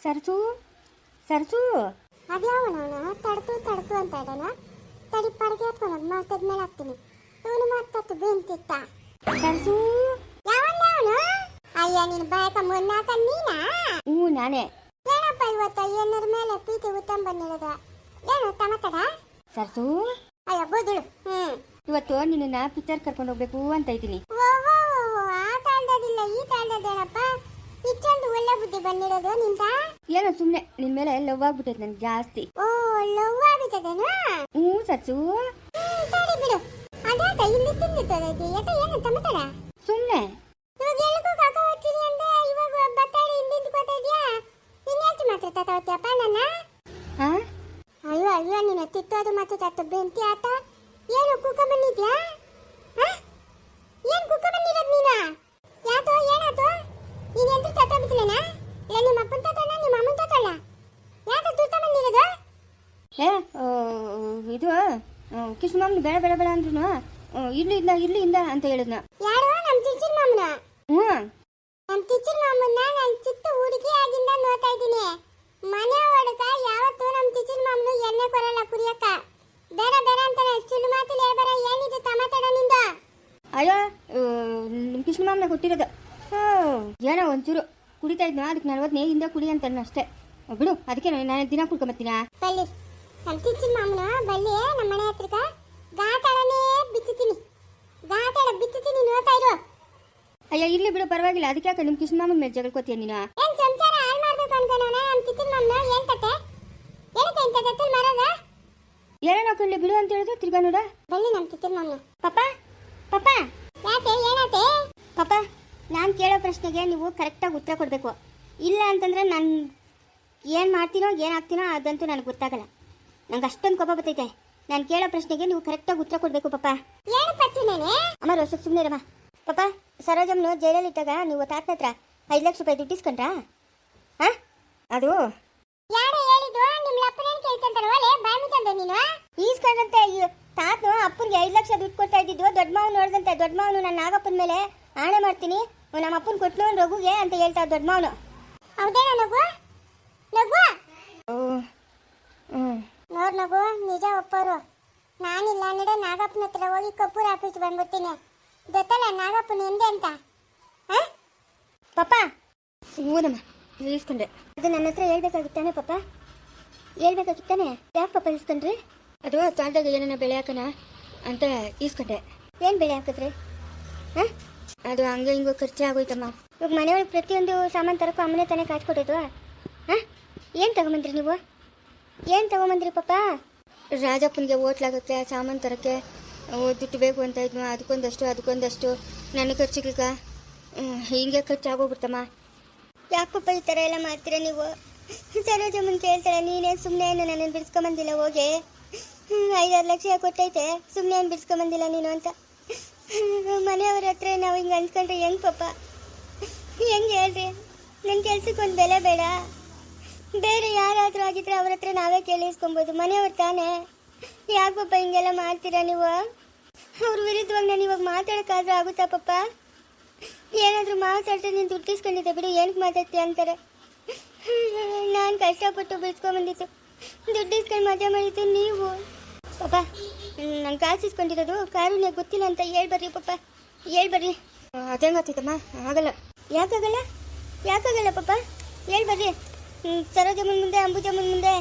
ಸರ್ಸು ಸರ್ಸು ಅದ್ಯಾವನವನ ತಡ್ತು ತಡ್ತು ಅಂತ ಇದ್ದಾನ. ತಡಿ ಪಡಗೆ ಹಾಕೊಂಡು ಮಾತಾದ್ಮೇಲೆ ಹಾಕ್ತೀನಿ. ಇವನು ಮಾತಾಡ್ತು ಬೆಂತಿತ್ತ. ಸರ್ಸು ಯಾವನು? ಅಯ್ಯ ನೀನು ಬಾಯಕ ಮುನ್ನಾಕ ನೀನಾ? ಹ್ಞೂ ನಾನೇ. ಏನಪ್ಪ ಇವತ್ತು ಏನಾರ ಮೇಲೆ ಪ್ರೀತಿ ಉತ್ತಮ ಬಂದಿರೋದ? ಏನು ಟಮಟಡ? ಸರ್ಸು ಅಯ್ಯ ಬೋದುಳು. ಇವತ್ತು ನಿನ್ನ ಪಿಕ್ಚರ್ ಕರ್ಕೊಂಡು ಹೋಗ್ಬೇಕು ಅಂತ ಇದ್ದೀನಿ. ಆ ಕಾಲದದಿಲ್ಲ ಈ ಕಾಲದದೇನಪ್ಪ? ಇಷ್ಟೊಂದು ಒಳ್ಳೆ ಬುದ್ಧಿ ಬಂದಿರೋದು ನಿಂತ? ಏನೋ ಸುಮ್ಮನೆ ನಿನ್ ಮೇಲೆ ಲವ್ ಆಗ್ಬಿಟ್ಟೈತೆ ನನ್ಗೆ ಜಾಸ್ತಿ. ಓ ಲವ್ ಆಗ್ಬಿಟ್ಟದೇನು? ಹ್ಞೂ ಸರ್ಸು. ಸರಿ ಬಿಡು. ಅದಾಕ ಇಲ್ಲಿ ತಿಂದಿತ್ತದಕ್ಕೆ ಯಾಕ ಏನು ಟಮಟಡ? ಸುಮ್ಮನೆ ಇವಾಗ ಎಲ್ಲಿಗೂ ಕಾಕ ಹೋಗ್ತೀನಿ ಅಂದ್ರೆ ಇವಾಗ ಬತ್ತಾಡಿ ಹಿಂದಿಂದ ಕೊಡ್ತಾ ಇದೆಯಾ? ಇನ್ಯಾಚು ಮಾತ್ರ ತಗೋತಿಯಪ್ಪ ನನ್ನ? ಹಾ ಅಯ್ಯೋ ಅಯ್ಯೋ ನೀನು ತಿಟ್ಟೋದು ಮತ್ತು ತತ್ತು ಬೆಂಕಿ ಆಟ. ಏನು ಕುಕ್ಕ ಬಂದಿದ್ಯಾ? ಏನು ಕುಕ್ಕ ಬಂದಿರೋದು ನೀನು? ಯಾತೋ ಏನಾತೋ? ನೀನು ಎಂತ ತತ್ತೋಬಿಟ್ಟಿಲೇನಾ? ಇಲ್ಲ ನಿಮ್ಮ ಅಪ್ಪನ ತತ್ತೋಣ ನಿಮ್ಮ ಅಮ್ಮನ ತತ್ತೋಣ? ಯಾಕೆ ತೂತ ಬಂದಿರೋದು? ಏ ಇದು ಕಿಸ್ಮಾಮ್ನ ಬೇಡ ಬೇಡ ಬೇಡ ಅಂದ್ರೂ ಇರ್ಲಿಂದ ಅಂತ ಹೇಳಿದ್ನ. ಯಾರು? ನಮ್ಮ ಟೀಚರ್ ಮಾಮನ? ಹ್ಞೂ ನಮ್ಮ ಟೀಚರ್ ಮಾಮನ್ನ ನಾನು ಚಿಕ್ಕ ಹುಡುಗಿ ಆಗಿಂದ ನೋಡ್ತಾ ಇದ್ದೀನಿ. ಮನೆ ಒಳಗ ಯಾವತ್ತೂ ನಮ್ಮ ಟೀಚರ್ ಮಾಮನು ಎಣ್ಣೆ ಕೊರಲ್ಲ ಕುರಿಯಕ್ಕ. ಬೇಡ ಬೇಡ ಅಂತಾನೆ ಸುಳ್ಳು ಮಾತಲ್ಲಿ ಹೇಳ್ಬಾರ. ಏನಿದು ಟಮಾಟಡ ನಿಂದ? ಅಯ್ಯೋ ನಿಮ್ಮ ಕಿಸ್ಮಾಮ್ನ ಕೊಟ್ಟಿರೋದು. ಏನೋ ಒಂಚೂರು ಕುಡಿತಾ ಇದ್ನ, ಅದಕ್ಕೆ 40 ಹಿಂದೆ ಕುಡಿ ಅಂತ ಅಷ್ಟೇ ಬಿಡು. ಅದಕ್ಕೆ ನಾನು ದಿನ ಕುಡ್ಕೊಂಬತ್ತೀನ. ಬಲ್ಲಿ ನಮ್ಮ ಟೀಚರ್ ಮಾಮನ ಬಲ್ಲಿ ನಮ್ಮ ಮನೆ ಹತ್ರಕ್ಕ ಗಾತಾಡನೇ ಬಿತ್ತುತ್ತೀನಿ. ಗಾತಾಡ ಬಿತ್ತುತ್ತೀನಿ ನೋಡ್ತಾ ಇರು. ಅಯ್ಯ ಇಲ್ಲಿ ಬಿಡು ಪರವಾಗಿಲ್ಲ. ಅದಕ್ಕೆ ಯಾಕೆ ನಿಮ್ಮ ಕಿಸ್ಮಾಮನ ಮೇಲೆ ಜಗಳಕೋತೀಯ ನೀನು? ಏನ್ ಸಂಸಾರ ಹಾಳು ಮಾಡ್ಬೇಕು ಅನ್ಕೊಂಡವನ ನಮ್ಮ ಟೀಚರ್ ಮಾಮನ? ಏನ್ ಕತೆ? ಏನಕ್ಕೆ ಇಂಥ ಕತ್ತಲ್ ಮಾರೋದ? ಏನೋ ಕಳ್ಳಿ ಬಿಡು ಅಂತ ಹೇಳಿದ್ರೆ ತಿರ್ಗಾ ನೋಡ. ಬಲ್ಲಿ ನಮ್ಮ ಟೀಚರ್ ಮಾಮನ. ಪಾಪ ಪಾಪ ಯಾಕೆ ಏನಾತೆ? ಪಾಪ ನಾನು ಕೇಳೋ ಪ್ರಶ್ನೆಗೆ ನೀವು ಕರೆಕ್ಟಾಗಿ ಉತ್ತರ ಕೊಡಬೇಕು. ಇಲ್ಲ ಅಂತಂದ್ರೆ ನಾನು ಏನು ಮಾಡ್ತೀನೋ ಏನಾಗ್ತೀನೋ ಅದಂತೂ ನನಗೆ ಗೊತ್ತಾಗಲ್ಲ. ನಂಗೆ ಅಷ್ಟೊಂದು ಕೋಪ ಬರ್ತೈತೆ. ನಾನು ಕೇಳೋ ಪ್ರಶ್ನೆಗೆ ನೀವು ಕರೆಕ್ಟಾಗಿ ಉತ್ತರ ಕೊಡಬೇಕು ಪಾಪ. ಏನು ಪಚ್ಚನೇನೆ? ಅಮ್ಮ ರೋಷ ಸುಮ್ಮನೆ ಇರಮ್ಮ. ಪಾಪ ಸರೋಜಮ್ಮನು ಜೈಲಲ್ಲಿ ಇದ್ದಾಗ ನೀವು ತಾತನ ಹತ್ರ 5 ಲಕ್ಷ ರೂಪಾಯಿ ದುಡ್ಡು ಇಸ್ಕೊಂಡ್ರಾ? ಹಾಂ ಅದು ಯಾರು ಹೇಳಿದ್ದು? ನಿಮ್ಮ ಅಪ್ಪನೇನು ಕೇಳ್ಕೊಂತಾರ ಒಲೆ ಬಾಯಿ ಮುಚ್ಚಂದೆ ನೀನು? ಈಸ್ಕೊಂಡಂತೆ ತಾತನು ಅಪ್ಪನಿಗೆ 5 ಲಕ್ಷ ದುಡ್ಡು ಕೊಡ್ತಾ ಇದ್ದಿದ್ದು. ದೊಡ್ಡ ಮಾವನು ನೋಡಿದಂತೆ ದೊಡ್ಡ ಮಾವನು ನನ್ನ ನಾಗಪ್ಪನ ಮೇಲೆ ಆಣೆ ಮಾಡ್ತೀನಿ, ನಮ್ಮ ಅಪ್ಪನ ಕೊಟ್ಲು ರಘುಗೆ ಅಂತ ಹೇಳ್ತಾ ದೊಡ್ಡ ಮಾವನು. ಹೌದೇನ ನಗು? ನಗು ಹ್ಞೂ ನೋಡ್ ನಗು ನಿಜ ಒಪ್ಪೋರು. ನಾನಿಲ್ಲ ನಡೆ ನಾಗಪ್ಪನ ಹತ್ರ ಹೋಗಿ ಕಪ್ಪೂರ್ ಆಫೀಸ್ ಬಂದ್ಬಿಡ್ತೀನಿ. ಗೊತ್ತಲ್ಲ ನಾಗಪ್ಪನ ಎಂದೆ ಅಂತ? ಪಾಪ ಹೂನಮ್ಮ ಇಸ್ಕೊಂಡ್ರೆ ಅದು ನನ್ನ ಹತ್ರ ಹೇಳ್ಬೇಕಾಗಿತ್ತಾನೆ ಪಾಪ, ಹೇಳ್ಬೇಕಾಗಿತ್ತಾನೆ. ಯಾಕೆ ಪಾಪ ಇಸ್ಕೊಂಡ್ರಿ? ಅದು ತೋಟದಾಗ ಏನೇನ ಬೆಳೆ ಹಾಕೋಣ ಅಂತ ಈಸ್ಕೊಂಡೆ. ಏನು ಬೆಳೆ ಹಾಕಿದ್ರಿ? ಹಾಂ ಅದು ಹಂಗೆ ಹಿಂಗೆ ಖರ್ಚು ಆಗೋಯ್ತಮ್ಮ. ಇವಾಗ ಮನೆಯೊಳಗೆ ಪ್ರತಿಯೊಂದು ಸಾಮಾನು ತರಕ್ಕೂ ಅಮ್ಮನೆ ತಾನೇ ಕಾಸು ಕೊಟ್ಟೋದು. ಹಾಂ ಏನು ತಗೊಂಬಂದ್ರಿ ನೀವು? ಏನು ತಗೊಂಬಂದ್ರಿ ಪಾಪ? ರಾಜಪ್ಪನಿಗೆ ಹೋಟ್ಲಾಗಕ್ಕೆ ಸಾಮಾನು ತರೋಕ್ಕೆ ದುಡ್ಡು ಬೇಕು ಅಂತ ಇದ್ನು. ಅದಕ್ಕೊಂದಷ್ಟು ನನ್ನ ಖರ್ಚಿಗೆ ಹಿಂಗೆ ಖರ್ಚಾಗೋಗ್ಬಿಡ್ತಮ್ಮ. ಯಾಕೆ ಪಾಪ ಈ ಥರ ಎಲ್ಲ ಮಾಡ್ತೀರ ನೀವು? ಸರೋಜಮ್ಮನ ಕೇಳ್ತಾಳೆ ನೀನೇನು ಸುಮ್ಮನೆ ಏನು ನನ್ನನ್ನು ಬಿಡಿಸ್ಕೊಂಬಂದಿಲ್ಲ ಹೋಗಿ 5-6 ಲಕ್ಷ ಕೊಟ್ಟೈತೆ ಸುಮ್ಮನೆ ಏನು ಬಿಡಿಸ್ಕೊಂಬಂದಿಲ್ಲ ನೀನು ಅಂತ ಮನೆಯವ್ರ ಹತ್ರ ನಾವು ಹಿಂಗೆ ಅನ್ಸ್ಕೊಂಡ್ರೆ ಹೆಂಗೆ ಪಾಪ? ಹೆಂಗೆ ಹೇಳ್ರಿ? ನನ್ನ ಕೆಲ್ಸಕ್ಕೆ ಒಂದು ಬೆಲೆ ಬೇಡ? ಬೇರೆ ಯಾರಾದರೂ ಆಗಿದ್ರೆ ಅವ್ರ ಹತ್ರ ನಾವೇ ಕೇಳಿಸ್ಕೊಬೋದು, ಮನೆಯವ್ರು ತಾನೇ. ಯಾಕೆ ಪಾಪ ಹಿಂಗೆಲ್ಲ ಮಾಡ್ತೀರಾ ನೀವು? ಅವ್ರ ವಿರುದ್ಧವಾಗಿ ನಾನು ಇವಾಗ ಮಾತಾಡೋಕ್ಕಾದ್ರೂ ಆಗುತ್ತಾ ಪಾಪ? ಏನಾದರೂ ಮಾತಾಡ್ತಾರೆ ನೀನು ದುಡ್ಡು ಇಸ್ಕೊಂಡಿದ್ದೆ ಬಿಡು ಏನಕ್ಕೆ ಮಾತಾಡ್ತೀಯ ಅಂತಾರೆ. ನಾನು ಕಷ್ಟಪಟ್ಟು ಬಿಡಿಸ್ಕೊಂಬಂದಿತ್ತು, ದುಡ್ಡು ಇಸ್ಕೊಂಡು ಮಜಾ ಮಾಡಿದ್ದು ನೀವು ಪಾಪ. ನಾನು ಕಾಸು ಇಸ್ಕೊಂಡಿರೋದು ಕಾರುಣ್ಯ ಗೊತ್ತಿಲ್ಲ ಅಂತ ಹೇಳ್ಬರ್ರಿ ಪಾಪ, ಹೇಳ್ಬರ್ರಿ. ಅದೇಂಗಾಗ್ತೈತಮ್ಮ? ಆಗಲ್ಲ. ಯಾಕಾಗಲ್ಲ ಪಾಪ? ಹೇಳ್ಬರ್ರಿ. ಸರೋಜಮ್ಮನ ಮುಂದೆ, ಅಂಬುಜಮ್ಮನ ಮುಂದೆ,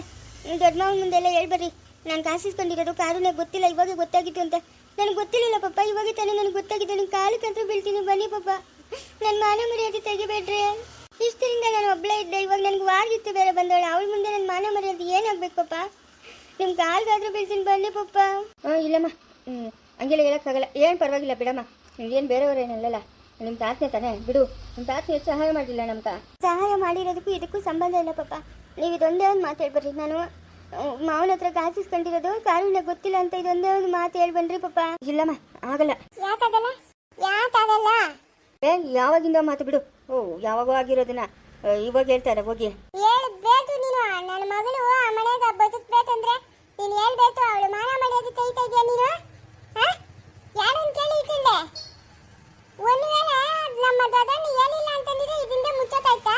ದೊಡ್ಡ ಮಾವನ ಮುಂದೆ ಎಲ್ಲ ಹೇಳ್ಬರ್ರಿ. ನಾನು ಕಾಸು ಇಸ್ಕೊಂಡಿರೋದು ಕಾರುಣ್ಯ ಗೊತ್ತಿಲ್ಲ, ಇವಾಗ ಗೊತ್ತಾಗಿತ್ತು ಅಂತ. ನನಗೆ ಗೊತ್ತಿರಲಿಲ್ಲ ಪಾಪ, ಇವಾಗ ತಾನೇ ನನಗೆ ಗೊತ್ತಾಗಿದ್ದು. ನನ್ನ ಕಾಲಕ್ಕಂತೂ ಬೀಳ್ತೀನಿ ಬನ್ನಿ ಪಾಪ. ನನ್ನ ಮಾನ ಮರ್ಯಾದೆ ತೆಗಿಬೇಡ್ರಿ. ಇಷ್ಟರಿಂದ ನಾನು ಒಬ್ಬಳೇ ಇದ್ದೆ, ಇವಾಗ ನನಗೆ ವಾರಗಿತ್ತು ಬೇರೆ ಬಂದವಳು. ಅವಳ ಮುಂದೆ ನನ್ನ ಮಾನ ಮರ್ಯಾದೆ ಏನಾಗಬೇಕು ಪಾಪ? ನಿಮ್ಮ ಕಾಲ್ಗಾದ್ರೂ ಬೀಳ್ತೀನಿ ಬನ್ನಿ ಪಾಪ. ಇಲ್ಲಮ್ಮ ಹಂಗೆಲ್ಲ ಹೇಳೋಕ್ಕಾಗಲ್ಲ. ಏನು ಪರವಾಗಿಲ್ಲ ಬಿಡಮ್ಮ, ಏನು ಬೇರೆಯವ್ರೇನಲ್ಲ, ನಿಮ್ಮ ತಾತನೇ ತಾನೇ ಬಿಡು. ನಿಮ್ಮ ತಾತನ ಸಹಾಯ ಮಾಡಲಿಲ್ಲ ನಮ್ಗೆ. ಸಹಾಯ ಮಾಡಿರೋದಕ್ಕೂ ಇದಕ್ಕೂ ಸಂಬಂಧ ಇಲ್ಲ ಪಾಪ. ನೀವು ಇದೊಂದೇ ಒಂದು ಮಾತು ಹೇಳ್ಬರ್ರಿ. ನಾನು ಮಾವನ ಹತ್ರ ಕಾಸಿಸ್ಕೊಂಡಿರೋದು ಕಾರುಣ್ಯ ಗೊತ್ತಿಲ್ಲ ಅಂತ ಇದೊಂದೇ ಒಂದು ಮಾತು ಹೇಳ್ಬನ್ರಿ ಪಾಪ. ಇಲ್ಲಮ್ಮ ಆಗಲ್ಲ. ಯಾಕಾಗಲ್ಲ? ಯಾವಾಗಿಂದ ಮಾತು ಬಿಡು. ಯಾವಾಗೋ ಆಗಿರೋದನ್ನ ಇವಾಗ ಹೇಳ್ತಾರೆ ಹೋಗಿ. ಹೇಳ್ಬೇಕು ನೀನು. ನನ್ನ ಮಗಳು ಆ ಮನೆಯಾಗ ಬದುಕಬೇಕಂದ್ರೆ ನೀನು ಹೇಳ್ಬೇಕು. ಅವಳು ಮಾನ ಮರ್ಯಾದೆ ತೆಗಿತಾ ಇದೆಯಾ ನೀನು? ಯಾರನ್ನು ಕೇಳಿ ಇಟ್ಟಿಂದೆ? ಒಂದು ವೇಳೆ ನಮ್ಮ ದೊಡ್ಡಣ್ಣ ಏನಿಲ್ಲ ಅಂತಂದಿದ್ರೆ ಇದರಿಂದ ಮುಚ್ಚೋತಾಯ್ತಾ?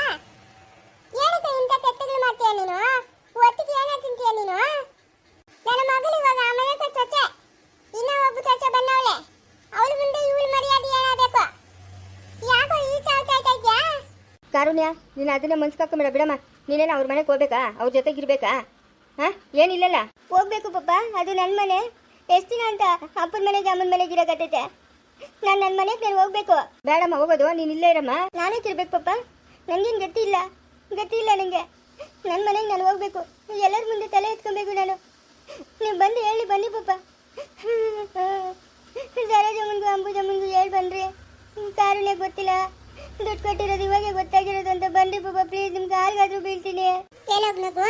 ಏನಕ್ಕೆ ಇಂಥ ಕೆಟ್ಟ ಕಾರುಣ್ಯ, ನೀನು ಅದನ್ನ ಮನ್ಸ್ಕಾಕೊಂಬೇಡ ಬಿಡಮ್ಮ. ನೀನೇನು ಅವ್ರ ಮನೆಗೆ ಹೋಗ್ಬೇಕಾ? ಅವ್ರ ಜೊತೆಗಿರ್ಬೇಕಾ? ಹಾಂ, ಏನಿಲ್ಲಲ್ಲ. ಹೋಗ್ಬೇಕು ಪಪ್ಪ, ಅದು ನನ್ನ ಮನೆ. ಎಷ್ಟು ದಿನ ಅಂತ ಅಪ್ಪನ ಮನೆಗೆ ಅಮ್ಮನ ಮನೆಗೆ ಇರೋಕತ್ತೈತೆ? ನನ್ನ ಮನೆಗೆ ನಾನು ಹೋಗ್ಬೇಕು. ಬೇಡಮ್ಮ ಹೋಗೋದು, ನೀನು ಇಲ್ಲೇ ಇರಮ್ಮ. ನಾನೇ ತಿರ್ಬೇಕು ಪಪ್ಪ, ನನಗೇನು ಗತಿ ಇಲ್ಲ ನನಗೆ. ನನ್ನ ಮನೆಗೆ ನಾನು ಹೋಗ್ಬೇಕು. ಎಲ್ಲರ ಮುಂದೆ ತಲೆ ಎತ್ಕೊಬೇಕು ನಾನು. ನೀವು ಬಂದು ಹೇಳಿ ಬನ್ನಿ ಪಪ್ಪ. ಸರೋಜಮ್ಮನಿಗೂ ಅಂಬುಜಮ್ಮನಿಗೂ ಹೇಳಿ ಬನ್ರಿ. ಕಾರುಣ್ಯ ಗೊತ್ತಿಲ್ಲ, ದುಡ್ಡು ಕೊಟ್ಟಿರೋದು ಇವಾಗೆ ಗೊತ್ತಾಗಿರೋದು ಅಂತ ಬನ್ರಿ ಪಪ್ಪ ಪ್ಲೀಸ್. ನಿಮ್ಗೆ ಯಾರಿಗಾದ್ರೂ ಬೀಳ್ತೀನಿ. ಎಲ್ಲೋಗ್ನಗು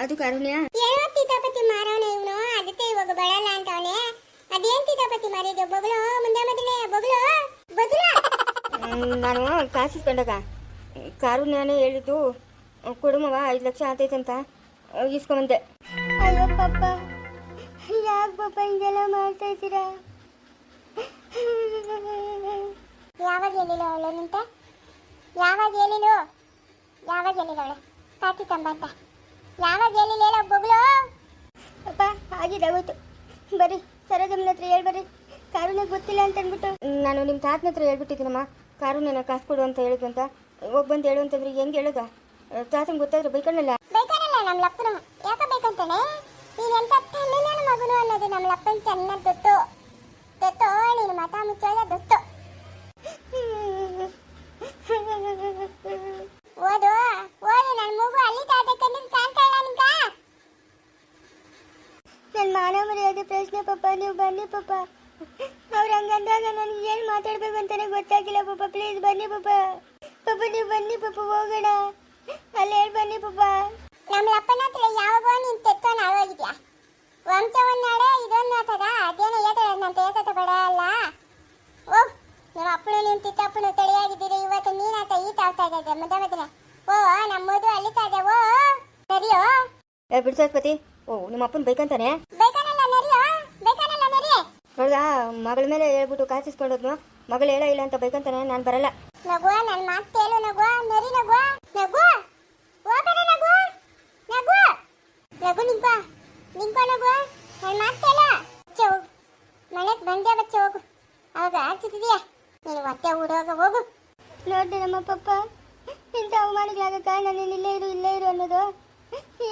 ಅದು ಕಾರುಣ್ಯ. ಏನೋ ತೀತಾಪತಿ ಮಾರವನ ಇವನು, ಅದಕ್ಕೆ ಇವಾಗ ಬರಲ್ಲ ಅಂತವನೆ. ಅದೇನ್ ತೀತಾಪತಿ ಮಾರಿದೆ? ಬೊಗಳು ಮುಂದೆ ಮೊದಲೇ ಬೊಗಳು ಬದಲ. ನಾನು ಕಾಸಿಸ್ಕೊಂಡಾಗ ಕಾರುಣ್ಯನೇ ಹೇಳಿದ್ದು ಕೊಡುಮವ 5 ಲಕ್ಷ ಆತೈತಂತ ಇಸ್ಕೊಂಬಂದೆ. ಅಯ್ಯೋ ಪಪ್ಪ, ಯಾಕೆ ಪಪ್ಪ ಹಿಂಗೆಲ್ಲ ಮಾಡ್ತಾ ಇದ್ದೀರಾ? ಯಾವಾಗ ಹೇಳಿಲ್ಲ ಅವಳು ನಿಂತ? ಯಾವಾಗ ಹೇಳಿಲ್ಲ ಅವಳು ಕಾತಿ ತಂಬ ಅಂತ? ಯಾವಾಗ ಹೇಳಿಲ್ಲ ಹೇಳೋ ಬೊಗಳು? ಅಪ್ಪ ಆಗಿದ್ದಾಗೋಯ್ತು. ಬರ್ರಿ ಸರೋಜಮ್ಮನ ಹತ್ರ ಹೇಳ್ಬರ್ರಿ, ಕಾರುಣ್ಯ ಗೊತ್ತಿಲ್ಲ ಅಂತ ಅಂದ್ಬಿಟ್ಟು. ನಾನು ನಿಮ್ಮ ತಾತನ ಹತ್ರ ಹೇಳ್ಬಿಟ್ಟಿದ್ದೀನಮ್ಮ, ಕಾರುಣ್ಯನ ಕಾಸು ಕೊಡು ಅಂತ ಹೇಳಿದ್ರಂತ. ಹೋಗಿ ಬಂದು ಹೇಳು ಅಂತಂದ್ರೆ ಹೆಂಗೆ ಹೇಳುದ? ತಾತನ ಗೊತ್ತಾದ್ರೆ ಬೈಕಣ್ಣಲ್ಲ. ನಮ್ಮ ಲಪ್ಪನ ಯಾಕೆ ಬೇಕಂತಾನೆ? ನೀನು ಎಂತ ನನ್ನ ಮಗನು ಅನ್ನೋದು ನಮ್ಮ ಲಪ್ಪನ ಚೆನ್ನಾಗಿ ಗೊತ್ತು. ನೀನು ಮತ ಮುಚ್ಚೋದ ಗೊತ್ತು. ಓದು ನನ್ನ ಮಗು ಅಲ್ಲಿ ತಾತ ಕಣ್ಣಿಗೆ ಕಾಣ್ತಾ ಇಲ್ಲ ನಿಂಗ? ನನ್ನ ಮಾನ ಮರ್ಯಾದೆ ಪ್ರಶ್ನೆ ಪಪ್ಪ, ನೀವು ಬನ್ನಿ ಪಪ್ಪ. ಅವ್ರು ಹಂಗಂದಾಗ ನನಗೆ ಏನು ಮಾತಾಡ್ಬೇಕು ಅಂತಾನೆ ಗೊತ್ತಾಗಿಲ್ಲ ಪಪ್ಪ. ಪ್ಲೀಸ್ ಬನ್ನಿ ಪಪ್ಪ. ನೀವು ಬನ್ನಿ ಪಪ್ಪ, ಹೋಗೋಣ. ಅಲ್ಲಿ ಹೇಳಿ ಬನ್ನಿ ಪಪ್ಪ. ನಮ್ಮ ಅಪ್ಪನ ಹತ್ರ ಯಾವಾಗೋ ನೀನು ತೆತ್ತೋನ್ ಆಗೋಗಿದ್ಯಾ? ವಂಶವನ್ನಾಡೆ ಇದೊಂದು ಆತದ ಅದೇನೋ ಏತದ ನಂತ ಏತದ ಬಡಲ್ಲ. ಓ ನಮ್ಮ ಅಪ್ಪನು ನಿಮ್ಮ ತಿತ್ತಪ್ಪನು ತಡೆಯಾಗಿದ್ದೀರಿ. ಇವತ್ತು ನೀನಾತ ಈತ ಆಗ್ತಾ ಇದ್ದೆ ಮಧ್ಯ. ಓ ನಮ್ಮದು ಅಲ್ಲಿತಾ ಇದೆ. ಓ ನರಿಯೋ ಬಿಡ್ಸತ್ಪತಿ. ಓ ನಿಮ್ಮ ಅಪ್ಪನ ಬೈಕಂತಾನೆ? ಬೇಕನಲ್ಲ ನರಿಯೋ, ಬೇಕನಲ್ಲ ನರಿ. ನೋಡ್ದಾ, ಮಗಳ ಮೇಲೆ ಹೇಳ್ಬಿಟ್ಟು ಕಾಸಿಸ್ಕೊಂಡೋದ್ನು. ಮಗಳು ಹೇಳ ಇಲ್ಲ ಅಂತ ಬೈಕಂತಾನೆ. ನಾನು ಬರಲ್ಲ. ನಗು ನನ್ನ ಮಾತು ಕೇಳು ನಗು. ನರಿ ನಗು ಹೋಗಣ ನಗು ನಿಂಕೋ ನಗು. ನನ್ನ ಮಾತು ಕೇಳು. ಬಚ್ಚೆ ಹೋಗು, ಮನೆಗೆ ಬಂದೆ ಬಚ್ಚೆ ಹೋಗು. ಅವಾಗ ಹಚ್ಚಿದೀಯಾ ನೀನು ಮತ್ತೆ ಊಡೋಗ ಹೋಗು. ನೋಡ್ದೆ ನಮ್ಮ ಪಪ್ಪ ಇಂಥ ಅವಮಾನಗಳಾಗಕ್ಕ ನಾನೇನು ಇಲ್ಲೇ ಇರು ಅನ್ನೋದು.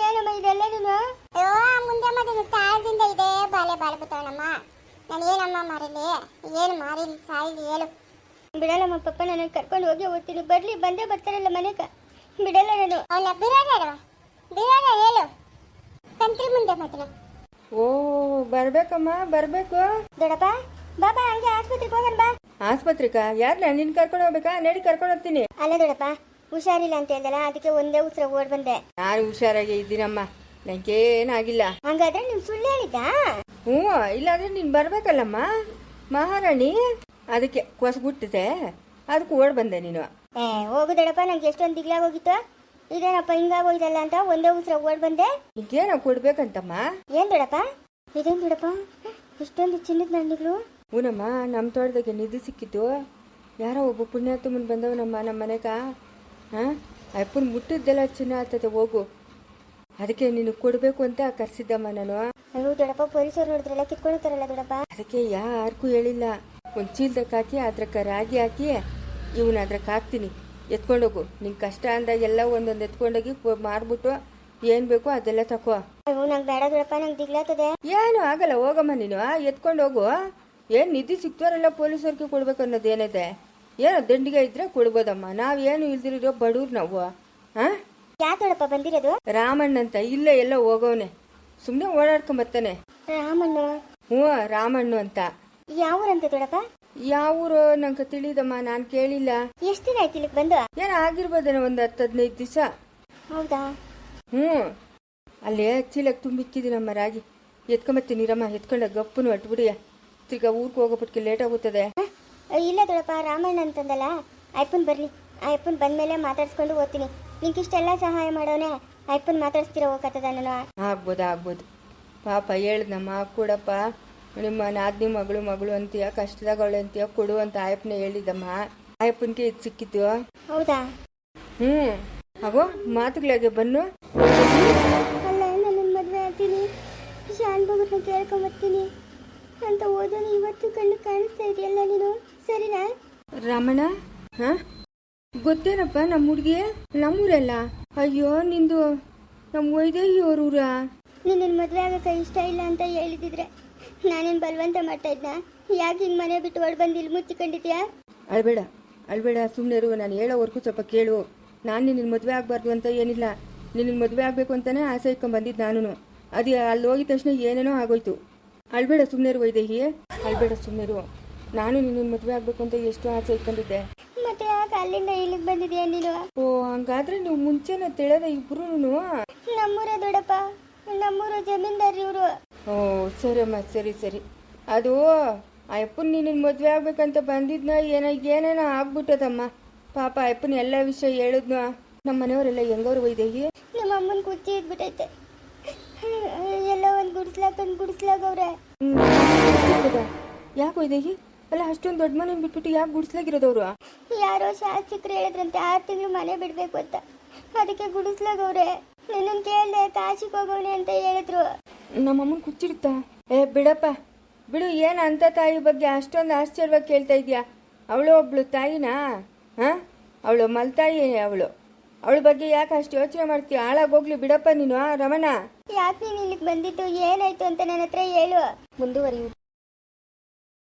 ಏನಮ್ಮ ಇದೆಲ್ಲ ನೀನು? ಅಯ್ಯೋ ಮುಂದೆ ಮದುವೆ ತಾಳದಿಂದ ಇದೆ ಬಾಳೆ ಬತ್ತವನಮ್ಮ. ನಾನು ಏನಮ್ಮ ಮಾರಿಲಿ, ಏನು ಮಾರಿಲಿ ಸಾಯಿಲಿ ಹೇಳು. ಬಿಡಲ್ಲಮ್ಮ ಪಪ್ಪ, ನಾನು ಕರ್ಕೊಂಡು ಹೋಗಿ ಓದ್ತೀನಿ. ಬರ್ಲಿ, ಬಂದೇ ಬರ್ತಾರಲ್ಲ ಮನೆಗ. ಬಿಡಲ್ಲ ನಾನು. ಅವನ ಬಿಡೋಣ ಹೇಳು ಕಂತ್ರಿ ಮುಂದೆ ಮಾತನ. ಓ ಬರ್ಬೇಕಮ್ಮ, ಬರ್ಬೇಕು. ದೊಡ್ಡಪ್ಪ ಬಾಬಾ, ಹಂಗೆ ಆಸ್ಪತ್ರೆಗೆ ಹೋಗೋಣ ಬಾ. ಆಸ್ಪತ್ರೆಗ? ಯಾರನ್ನ ನಿನ್ ಕರ್ಕೊಂಡು ಹೋಗ್ಬೇಕಾ? ನಡಿ ಕರ್ಕೊಂಡು ಹೋಗ್ತೀನಿ. ಅಲ್ಲ ದೊಡ್ಡಪ್ಪ, ಹುಷಾರಿಲ್ಲ ಅಂತ ಹೇಳ್ದಲ್ಲ, ಅದಕ್ಕೆ ಒಂದೇ ಉತ್ತರ ಓಡ್ ಬಂದೆ. ನಾನು ಹುಷಾರಾಗಿ ಇದ್ದೀನಮ್ಮ, ನಂಗೇನಾಗಿಲ್ಲ. ಹಂಗಾದ್ರೆ ನೀವು ಸುಳ್ಳು ಹೇಳಿದ್ದಾ? ಹ್ಞೂ, ಇಲ್ಲಾಂದ್ರೆ ನೀನ್ ಬರ್ಬೇಕಲ್ಲಮ್ಮ ಮಹಾರಾಣಿ. ಅದಕ್ಕೆ ಕೊಸಗುಟ್ಟಿದೆ, ಅದಕ್ಕೆ ಓಡ್ ಬಂದೆ ನೀನು. ಹೋಗು ದೊಡ್ಡಪ್ಪ, ನಂಗೆ ಎಷ್ಟೊಂದು ದಿಗ್ಲಾಗೋಗಿತ್ತು. ಇದೇನಪ್ಪ ಹಿಂಗಾಗೋಯ್ತಲ್ಲ ಅಂತ ಒಂದೇ ಉತ್ತರ ಓಡ್ ಬಂದೆ. ಈಗೇನ ಕೊಡ್ಬೇಕಂತಮ್ಮ? ಏನ್ ದೊಡ್ಡಪ್ಪ ಇದೇನ್ ದೊಡ್ಡಪ್ಪ ಇಷ್ಟೊಂದು ಚಿನ್ನದ ನಾಣ್ಯಗಳು? ಹೂನಮ್ಮ, ನಮ್ಮ ತೋಟದಾಗೆ ನಿಧಿ ಸಿಕ್ಕಿತ್ತು. ಯಾರೋ ಒಬ್ಬ ಪುಣ್ಯಾತ್ಮನ್ ಬಂದವನಮ್ಮ ನಮ್ಮ ಮನೆಗ. ಹಾಂ, ಅಪ್ಪನ ಮುಟ್ಟಿದ್ದೆಲ್ಲ ಚಿನ್ನ ಆಗ್ತದೆ. ಹೋಗು, ಅದಕ್ಕೆ ನೀನು ಕೊಡಬೇಕು ಅಂತ ಕರ್ಸಿದ್ದಮ್ಮ ನಾನು. ಅಯ್ಯೋ ದೊಡ್ಡಪ್ಪ, ಪೊಲೀಸರು ನೋಡಿದ್ರೆಲ್ಲ ಕಿತ್ಕೊಳ್ತಾರಲ್ಲ ದೊಡ್ಡಪ್ಪ. ಅದಕ್ಕೆ ಯಾರಿಗೂ ಹೇಳಿಲ್ಲ. ಒಂದು ಚೀಲದಕ್ಕೆ ಹಾಕಿ ಅದ್ರಕ್ಕೆ ರಾಗಿ ಹಾಕಿ ಇವನು ಅದ್ರಕ್ಕೆ ಹಾಕ್ತೀನಿ. ಎತ್ಕೊಂಡೋಗು. ನಿಂಗೆ ಕಷ್ಟ ಅಂದಾಗ ಎಲ್ಲ ಒಂದೊಂದು ಎತ್ಕೊಂಡೋಗಿ ಮಾರ್ಬಿಟ್ಟು ಏನು ಬೇಕೋ ಅದೆಲ್ಲ ತಕೋ. ಅಯ್ಯೋ ನಂಗೆ ಬೇಡ ದೊಡ್ಡಪ್ಪ, ನಂಗೆ ದಿಗ್ಲಾತದೆ. ಏನು ಆಗಲ್ಲ, ಹೋಗಮ್ಮ ನೀನು. ಎತ್ಕೊಂಡು ಹೋಗು. ಏನು ನಿಧಿ ಸಿಕ್ತವರೆಲ್ಲ ಪೊಲೀಸರಿಗೆ ಕೊಡ್ಬೇಕು ಅನ್ನೋದು ಏನಿದೆ? ಏನೋ ದಂಡಿಗೆ ಇದ್ರೆ ಕೊಡ್ಬೋದಮ್ಮ. ನಾವೇನು ಇಲ್ದಿರೋ ಬಡವ್ರು ನಾವು. ಹಾಂ, ಯಾಕೆ ದೊಡ್ಡಪ್ಪ ಬಂದಿರೋದು? ರಾಮಣ್ಣ ಅಂತ ಇಲ್ಲೇ ಎಲ್ಲ ಹೋಗವನೆ, ಸುಮ್ಮನೆ ಓಡಾಡ್ಕೊಂಬರ್ತಾನೆ. ರಾಮಣ್ಣ? ಹ್ಞೂ, ರಾಮಣ್ಣು ಅಂತ. ಯಾವ ಊರಂತೆ ದೊಡ್ಡಪ್ಪ? ಯಾವ ಊರು ನಂಗೆ ತಿಳಿದಮ್ಮ, ನಾನು ಕೇಳಿಲ್ಲ. ಎಷ್ಟು ದಿನ ಆಯ್ತು ಇಲ್ಲಿಗೆ ಬಂದು? ಏನೋ ಆಗಿರ್ಬೋದೇನೋ ಒಂದು 10-15 ದಿವಸ. ಹೌದಾ? ಹ್ಞೂ, ಅಲ್ಲೇ ಚೀಲಕ್ಕೆ ತುಂಬಿಕ್ಕಿದ್ದೀನಮ್ಮ ರಾಗಿ. ಎತ್ಕೊಂಬತ್ತೀನಿ ರಮ್ಮ, ಎತ್ಕೊಂಡ ಗಪ್ಪನು ಹೊಟ್ಬಿಡಿಯ. ತಿರ್ಗಾ ಊರಿಗೆ ಹೋಗೋಪಟ್ಟಿಗೆ ಲೇಟ್ ಆಗುತ್ತದೆ. ಇಲ್ಲ ದೊಡ್ಡಪ್ಪ, ರಾಮಣ್ಣ ಅಂತಂದಲ್ಲ, ಅಯ್ಯಪ್ಪನ್ ಬರ್ಲಿ. ಅಯ್ಯಪ್ಪನ್ ಬಂದ್ಮೇಲೆ ಮಾತಾಡ್ಸ್ಕೊಂಡು ಓದ್ತೀನಿ. ನಿಂಗೆ ಇಷ್ಟೆಲ್ಲ ಸಹಾಯ ಮಾಡೋನೆ, ಅಯ್ಯಪ್ಪನ್ ಮಾತಾಡಿಸ್ತೀರ ಹೋಗತ್ತದ ನಾನು? ಆಗ್ಬೋದು. ಪಾಪ ಹೇಳ್ದಮ್ಮ, ಕೊಡಪ್ಪ ನಿಮ್ಮ ನಾದ್ನಿ ಮಗಳು ಅಂತೀಯ, ಕಷ್ಟದಾಗವಳೆ ಅಂತೀಯ, ಕೊಡು ಅಂತ ಆಯಪ್ಪನ ಹೇಳಿದಮ್ಮ. ಆಯಪ್ಪನಿಗೆ ಇದು ಸಿಕ್ಕಿದ್ದು. ಹೌದಾ? ಹ್ಞೂ, ಆಗೋ ಮಾತುಗಳಾಗೆ ಬನ್ನು. ಅಲ್ಲ, ನಾನು ಮದುವೆ ಆಗ್ತೀನಿ, ಶಾನ್ ಬಗ್ರನ್ನ ಕೇಳ್ಕೊಂಬರ್ತೀನಿ ಅಂತ ಓದೋನು ಇವತ್ತು ಕಣ್ಣು ಕಾಣಿಸ್ತಾ ಇದೆಯಲ್ಲ ನೀನು, ಸರಿನಾ? ರಾಮಣ್ಣ, ಹಾಂ ಗೊತ್ತೇನಪ್ಪ ನಮ್ಮ ಹುಡುಗಿ ನಮ್ಮೂರಲ್ಲ. ಅಯ್ಯೋ ನಿಂದು ನಮ್ಮ ವೈದೇಹಿಯವರೂರ. ನಿನ್ನ ಮದುವೆ ಆಗಕ್ಕೆ ಇಷ್ಟ ಇಲ್ಲ ಅಂತ ಹೇಳಿದಿದ್ರೆ ನಾನೇನು ಬಲವಂತ ಮಾಡ್ತಾ ಇದ್ನ? ಯಾಕೆ ಹಿಂಗೆ ಮನೆ ಬಿಟ್ಟು ಹೊಡ್ ಬಂದು ಇಲ್ಲಿ ಮುಚ್ಚಿಕೊಂಡಿದ್ಯಾ? ಅಳ್ಬೇಡ ಅಳ್ಬೇಡ, ಸುಮ್ಮನೆ ಇರು. ನಾನು ಹೇಳೋವರೆಗೂ ಸ್ವಲ್ಪ ಕೇಳು. ನಾನು ನಿನ್ನ ಮದುವೆ ಆಗಬಾರ್ದು ಅಂತ ಏನಿಲ್ಲ, ನಿನ್ನ ಮದುವೆ ಆಗಬೇಕು ಅಂತಲೇ ಆಸೆ ಇಟ್ಕೊಂಡು ಬಂದಿದ್ದು ನಾನು. ಅದು ಅಲ್ಲಿ ಹೋಗಿದ ತಕ್ಷಣ ಏನೇನೋ ಆಗೋಯ್ತು. ಅಳ್ಬೇಡ, ಸುಮ್ಮನೆ ಇರು ವೈದೇಹಿ, ಅಳ್ಬೇಡ, ಸುಮ್ಮನೆ ಇರು. ನಾನು ನಿನ್ನ ಮದುವೆ ಆಗಬೇಕು ಅಂತ ಎಷ್ಟು ಆಸೆ ಇಟ್ಕೊಂಡಿದ್ದೆ. ಮತ್ತೆ ಯಾಕೆ ಅಲ್ಲಿಂದ ಇಲ್ಲಿಗೆ ಬಂದಿದ್ಯಾ ನೀನು? ಓ, ಹಂಗಾದ್ರೆ ನೀವು ಮುಂಚೆನೇ ತಿಳಿದ ಇಬ್ರು? ನಮ್ಮೂರ ದೊಡ್ಡಪ್ಪ, ನಮ್ಮೂರ ಜಮೀನ್ದಾರ್ ಇವರು. ಓ ಸರಿ ಅಮ್ಮ, ಸರಿ ಸರಿ. ಅದು ಆ ಅಪ್ಪನ ನಿನ್ನ ಮದುವೆ ಆಗ್ಬೇಕಂತ ಬಂದಿದ್ನ ಏನೇನೋ ಆಗ್ಬಿಟ್ಟದಮ್ಮ. ಪಾಪ ಆ ಅಪ್ಪನ ಎಲ್ಲ ವಿಷಯ ಹೇಳಿದ್ನು. ನಮ್ಮ ಮನೆಯವರೆಲ್ಲ ಹೆಂಗವ್ರು ವೈದೇಹಿ? ನಮ್ಮ ಅಮ್ಮನ ಕುಚ್ಚಿ ಇದ್ಬಿಟ್ಟೈತೆ. ಎಲ್ಲ ಒಂದು ಗುಡಿಸ್ಲಾಗವ್ರೆ. ಯಾಕೆ ವೈದೇಹಿ? ಅಲ್ಲ, ಅಷ್ಟೊಂದು ದೊಡ್ಡ ಮನೆ ಬಿಟ್ಬಿಟ್ಟು ಯಾಕೆ ಗುಡಿಸ್ಲಾಗಿರೋದವ್ರು? ಯಾರೋ ಶಾಸ್ತ್ರಿಕರು ಹೇಳಿದ್ರಂತೆ 6 ತಿಂಗಳು ಮನೆ ಬಿಡ್ಬೇಕು ಅಂತ, ಅದಕ್ಕೆ ಗುಡಿಸ್ಲಾಗವ್ರೆ. ನಿನ್ನನ್ನು ಕೇಳಿದೆ ಕಾಶಿಗೆ ಹೋಗವ್ನೆ ಅಂತ ಹೇಳಿದ್ರು. ನಮ್ಮಮ್ಮನ ಕುಚ್ಚಿಡುತ್ತಾ? ಬಿಡಪ್ಪ ಬಿಡು. ಏನು ಅಂತ ತಾಯಿ ಬಗ್ಗೆ ಅಷ್ಟೊಂದು ಆಶ್ಚರ್ಯವಾಗಿ ಕೇಳ್ತಾ ಇದೆಯಾ? ಅವಳು ಒಬ್ಳು ತಾಯಿನಾ? ಹಾಂ, ಅವಳು ಮಲ್ತಾಯಿ. ಅವಳ ಬಗ್ಗೆ ಯಾಕೆ ಅಷ್ಟು ಯೋಚನೆ ಮಾಡ್ತೀಯ? ಹಾಳಾಗೋಗ್ಲಿ ಬಿಡಪ್ಪ ನೀನು. ರಮಣ, ಯಾಕೆ ನೀನು ಇಲ್ಲಿಗೆ ಬಂದಿದ್ದು? ಏನಾಯ್ತು ಅಂತ ನನ್ನ ಹತ್ರ ಹೇಳು. ಮುಂದುವರಿಯುವುದು.